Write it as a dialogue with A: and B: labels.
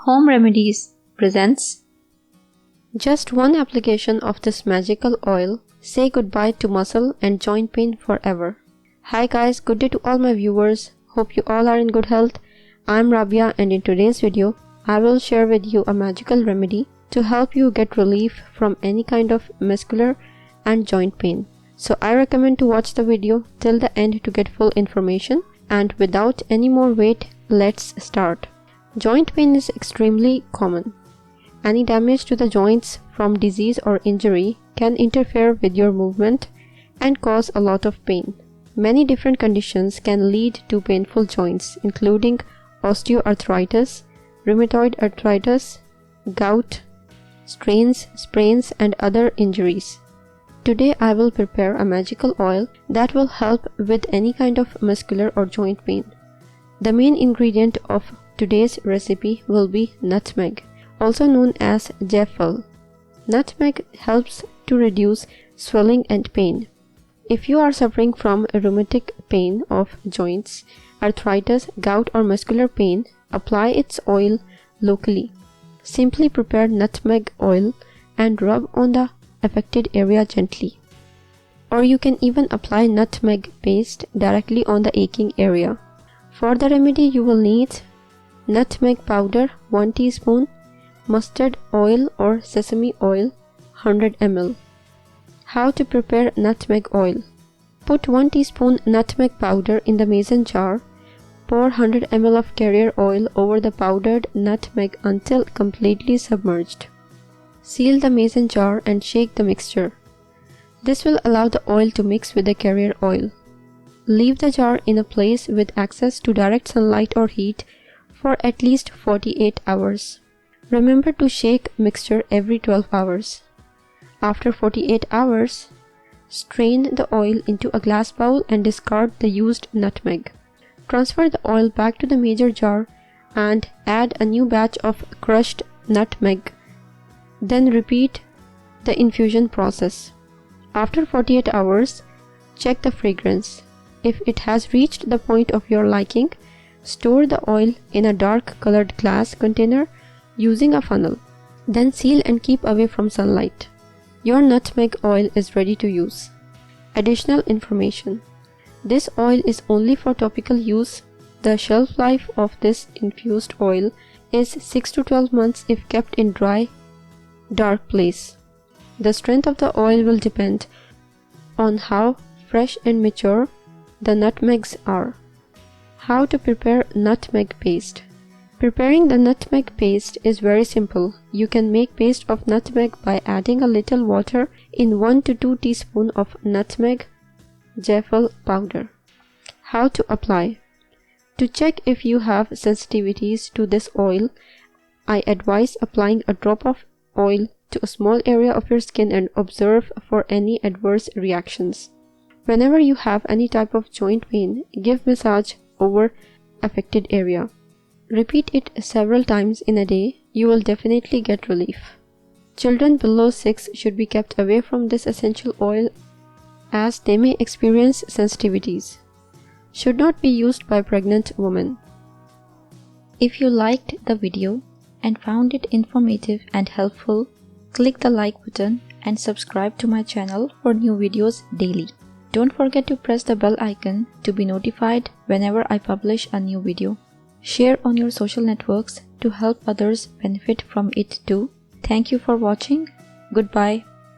A: Home Remedies presents.
B: Just one application of this magical oil, say goodbye to muscle and joint pain forever. Hi guys, good day to all my viewers. Hope you all are in good health. I'm Rabia and in today's video, I will share with you a magical remedy to help you get relief from any kind of muscular and joint pain. So I recommend to watch the video till the end to get full information, and without any more wait, let's start. Joint pain is extremely common. Any damage to the joints from disease or injury can interfere with your movement and cause a lot of pain. Many different conditions can lead to painful joints, including osteoarthritis, rheumatoid arthritis, gout, strains, sprains, and other injuries. Today I will prepare a magical oil that will help with any kind of muscular or joint pain. The main ingredient of today's recipe will be nutmeg, also known as jaffle. Nutmeg helps to reduce swelling and pain. If you are suffering from rheumatic pain of joints, arthritis, gout, or muscular pain, apply its oil locally. Simply prepare nutmeg oil and rub on the affected area gently. Or you can even apply nutmeg paste directly on the aching area. For the remedy, you will need nutmeg powder 1 teaspoon, mustard oil or sesame oil 100 ml. How to prepare nutmeg oil? Put 1 teaspoon nutmeg powder in the mason jar. Pour 100 ml of carrier oil over the powdered nutmeg until completely submerged. Seal the mason jar and shake the mixture. This will allow the oil to mix with the carrier oil. Leave the jar in a place with access to direct sunlight or heat for at least 48 hours. Remember to shake mixture every 12 hours. After 48 hours, strain the oil into a glass bowl and discard the used nutmeg. Transfer the oil back to the major jar and add a new batch of crushed nutmeg. Then repeat the infusion process. After 48 hours, check the fragrance. If it has reached the point of your liking, store the oil in a dark colored glass container using a funnel. Then seal and keep away from sunlight. Your nutmeg oil is ready to use. Additional information. This oil is only for topical use. The shelf life of this infused oil is 6 to 12 months if kept in dry, dark place. The strength of the oil will depend on how fresh and mature the nutmegs are. How to prepare nutmeg paste? Preparing the nutmeg paste is very simple. You can make paste of nutmeg by adding a little water in 1 to 2 teaspoons of nutmeg jaffle powder. How to apply? To check if you have sensitivities to this oil, I advise applying a drop of oil to a small area of your skin and observe for any adverse reactions. Whenever you have any type of joint pain, give massage over affected area. Repeat it several times in a day. You will definitely get relief. Children below 6 should be kept away from this essential oil as they may experience sensitivities. Should not be used by pregnant women.
A: If you liked the video and found it informative and helpful, click the like button and subscribe to my channel for new videos daily. Don't forget to press the bell icon to be notified whenever I publish a new video. Share on your social networks to help others benefit from it too. Thank you for watching. Goodbye.